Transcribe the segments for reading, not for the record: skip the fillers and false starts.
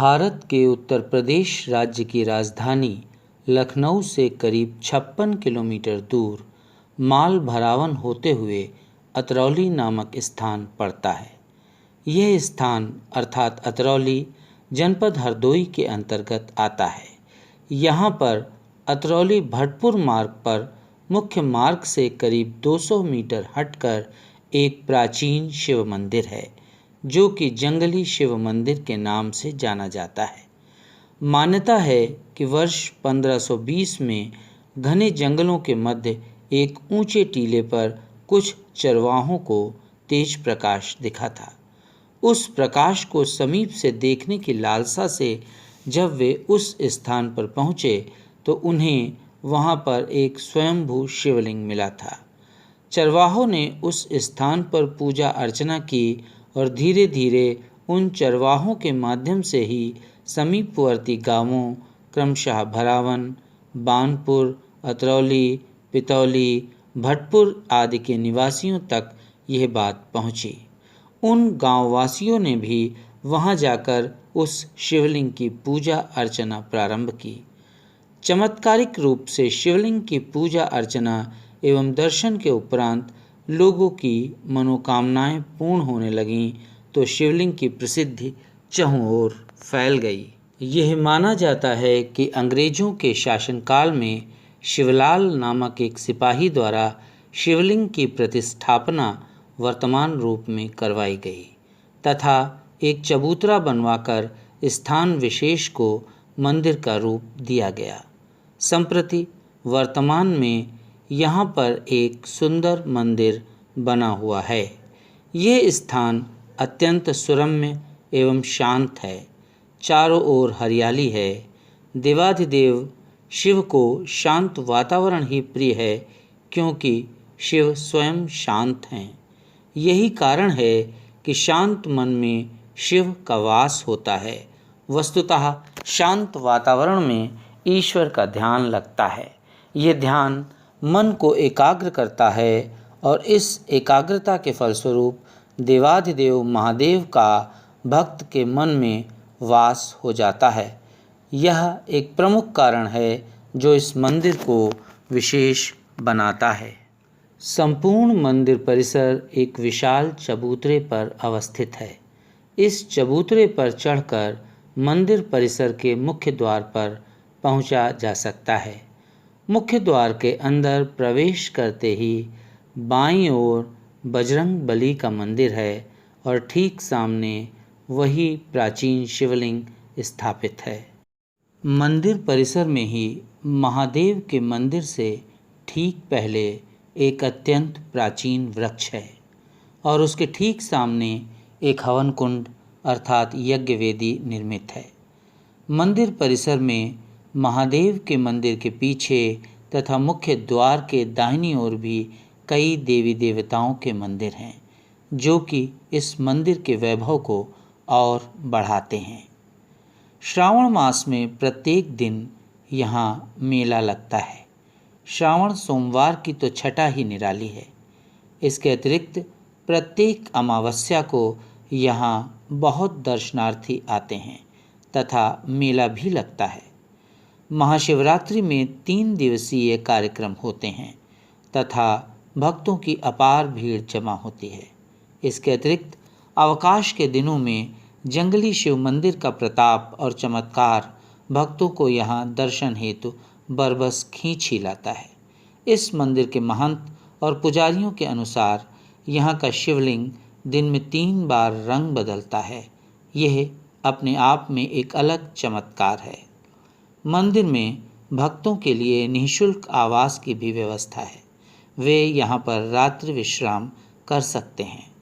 भारत के उत्तर प्रदेश राज्य की राजधानी लखनऊ से करीब 56 किलोमीटर दूर माल भरावन होते हुए अतरौली नामक स्थान पड़ता है। यह स्थान अर्थात अतरौली जनपद हरदोई के अंतर्गत आता है। यहाँ पर अतरौली भटपुर मार्ग पर मुख्य मार्ग से करीब 200 मीटर हटकर एक प्राचीन शिव मंदिर है, जो कि जंगली शिव मंदिर के नाम से जाना जाता है। मान्यता है कि वर्ष 1520 में घने जंगलों के मध्य एक ऊंचे टीले पर कुछ चरवाहों को तेज प्रकाश दिखा था। उस प्रकाश को समीप से देखने की लालसा से जब वे उस स्थान पर पहुँचे तो उन्हें वहाँ पर एक स्वयंभू शिवलिंग मिला था। चरवाहों ने उस स्थान पर पूजा अर्चना की और धीरे धीरे उन चरवाहों के माध्यम से ही समीपवर्ती गांवों क्रमशः भरावन, बानपुर, अतरौली, पितौली, भटपुर आदि के निवासियों तक यह बात पहुंची। उन गांववासियों ने भी वहां जाकर उस शिवलिंग की पूजा अर्चना प्रारंभ की। चमत्कारिक रूप से शिवलिंग की पूजा अर्चना एवं दर्शन के उपरांत लोगों की मनोकामनाएं पूर्ण होने लगीं तो शिवलिंग की प्रसिद्धि चहुं ओर फैल गई। यह माना जाता है कि अंग्रेजों के शासनकाल में शिवलाल नामक एक सिपाही द्वारा शिवलिंग की प्रतिष्ठापना वर्तमान रूप में करवाई गई तथा एक चबूतरा बनवाकर स्थान विशेष को मंदिर का रूप दिया गया। संप्रति वर्तमान में यहाँ पर एक सुंदर मंदिर बना हुआ है। ये स्थान अत्यंत सुरम्य एवं शांत है। चारों ओर हरियाली है। देवाधिदेव शिव को शांत वातावरण ही प्रिय है, क्योंकि शिव स्वयं शांत हैं। यही कारण है कि शांत मन में शिव का वास होता है। वस्तुतः शांत वातावरण में ईश्वर का ध्यान लगता है। ये ध्यान मन को एकाग्र करता है और इस एकाग्रता के फलस्वरूप देवाधिदेव महादेव का भक्त के मन में वास हो जाता है। यह एक प्रमुख कारण है जो इस मंदिर को विशेष बनाता है। संपूर्ण मंदिर परिसर एक विशाल चबूतरे पर अवस्थित है। इस चबूतरे पर चढ़कर मंदिर परिसर के मुख्य द्वार पर पहुंचा जा सकता है। मुख्य द्वार के अंदर प्रवेश करते ही बाईं ओर बजरंग बली का मंदिर है और ठीक सामने वही प्राचीन शिवलिंग स्थापित है। मंदिर परिसर में ही महादेव के मंदिर से ठीक पहले एक अत्यंत प्राचीन वृक्ष है और उसके ठीक सामने एक हवन कुंड अर्थात यज्ञ वेदी निर्मित है। मंदिर परिसर में महादेव के मंदिर के पीछे तथा मुख्य द्वार के दाहिनी ओर भी कई देवी देवताओं के मंदिर हैं, जो कि इस मंदिर के वैभव को और बढ़ाते हैं। श्रावण मास में प्रत्येक दिन यहाँ मेला लगता है। श्रावण सोमवार की तो छठा ही निराली है। इसके अतिरिक्त प्रत्येक अमावस्या को यहाँ बहुत दर्शनार्थी आते हैं तथा मेला भी लगता है। महाशिवरात्रि में 3 दिवसीय कार्यक्रम होते हैं तथा भक्तों की अपार भीड़ जमा होती है। इसके अतिरिक्त अवकाश के दिनों में जंगली शिव मंदिर का प्रताप और चमत्कार भक्तों को यहाँ दर्शन हेतु बरबस खींच ही लाता है। इस मंदिर के महंत और पुजारियों के अनुसार यहाँ का शिवलिंग दिन में 3 बार रंग बदलता है। यह अपने आप में एक अलग चमत्कार है। मंदिर में भक्तों के लिए निःशुल्क आवास की भी व्यवस्था है। वे यहाँ पर रात्रि विश्राम कर सकते हैं।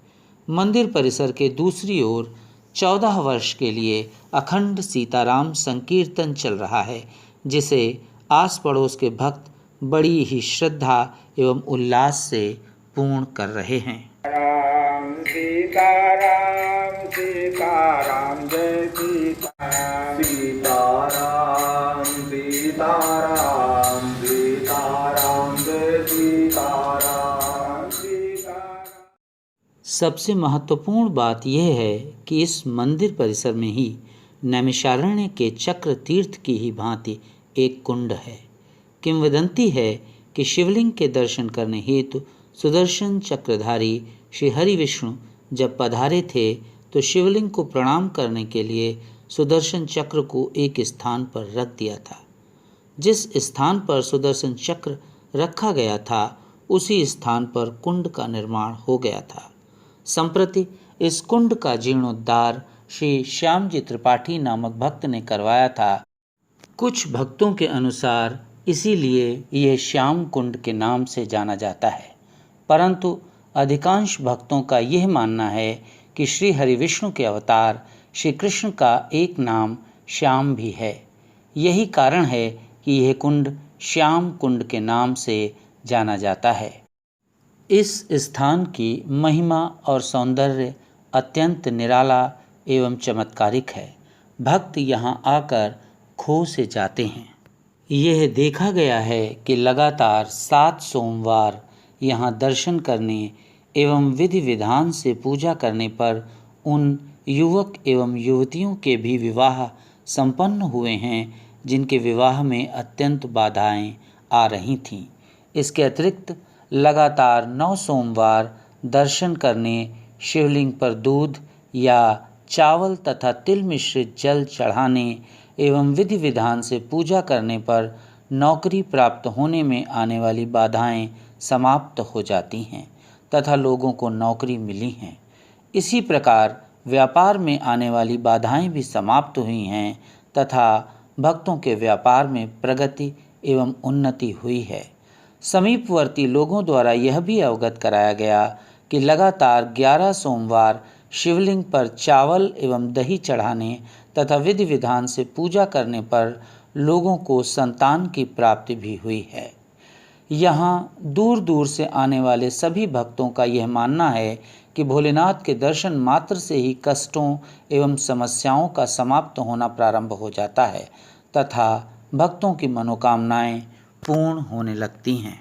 मंदिर परिसर के दूसरी ओर 14 वर्ष के लिए अखंड सीताराम संकीर्तन चल रहा है, जिसे आस पड़ोस के भक्त बड़ी ही श्रद्धा एवं उल्लास से पूर्ण कर रहे हैं। राम सीताराम सीताराम जय सीताराम सीताराम सीताराम सीताराम जय सीताराम सीताराम। सबसे महत्वपूर्ण बात यह है कि इस मंदिर परिसर में ही नैमिषारण्य के चक्र तीर्थ की ही भांति एक कुंड है। किंवदंती है कि शिवलिंग के दर्शन करने हेतु सुदर्शन चक्रधारी श्री हरि विष्णु जब पधारे थे तो शिवलिंग को प्रणाम करने के लिए सुदर्शन चक्र को एक स्थान पर रख दिया था। जिस स्थान पर सुदर्शन चक्र रखा गया था उसी स्थान पर कुंड का निर्माण हो गया था। संप्रति इस कुंड का जीर्णोद्धार श्री श्याम जी त्रिपाठी नामक भक्त ने करवाया था। कुछ भक्तों के अनुसार इसीलिए ये श्याम कुंड के नाम से जाना जाता है, परंतु अधिकांश भक्तों का यह मानना है कि श्री हरि विष्णु के अवतार श्री कृष्ण का एक नाम श्याम भी है। यही कारण है कि यह कुंड श्याम कुंड के नाम से जाना जाता है। इस स्थान की महिमा और सौंदर्य अत्यंत निराला एवं चमत्कारिक है। भक्त यहाँ आकर खो से जाते हैं। यह देखा गया है कि लगातार 7 सोमवार यहाँ दर्शन करने एवं विधि विधान से पूजा करने पर उन युवक एवं युवतियों के भी विवाह संपन्न हुए हैं जिनके विवाह में अत्यंत बाधाएं आ रही थीं। इसके अतिरिक्त लगातार 9 सोमवार दर्शन करने, शिवलिंग पर दूध या चावल तथा तिल मिश्रित जल चढ़ाने एवं विधि विधान से पूजा करने पर नौकरी प्राप्त होने में आने वाली बाधाएं समाप्त हो जाती हैं तथा लोगों को नौकरी मिली हैं। इसी प्रकार व्यापार में आने वाली बाधाएं भी समाप्त हुई हैं तथा भक्तों के व्यापार में प्रगति एवं उन्नति हुई है। समीपवर्ती लोगों द्वारा यह भी अवगत कराया गया कि लगातार 11 सोमवार शिवलिंग पर चावल एवं दही चढ़ाने तथा विधि विधान से पूजा करने पर लोगों को संतान की प्राप्ति भी हुई है। यहाँ दूर दूर से आने वाले सभी भक्तों का यह मानना है कि भोलेनाथ के दर्शन मात्र से ही कष्टों एवं समस्याओं का समाप्त होना प्रारंभ हो जाता है तथा भक्तों की मनोकामनाएं पूर्ण होने लगती हैं।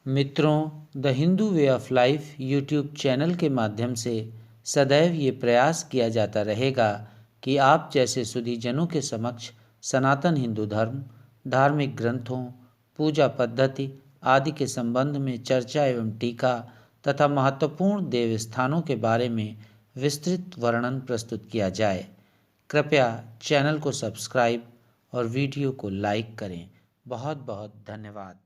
मित्रों, the Hindu way of life YouTube channel के माध्यम से सदैव ये प्रयास किया जाता रहेगा कि आप जैसे सुधीजनों के समक्ष सनातन हिंदू धर्म, धार्मिक ग्रंथों, पूजा पद्धति आदि के संबंध में चर्चा एवं टीका तथा महत्वपूर्ण देव स्थानों के बारे में विस्तृत वर्णन प्रस्तुत किया जाए। कृपया चैनल को सब्सक्राइब और वीडियो को लाइक करें। बहुत बहुत धन्यवाद।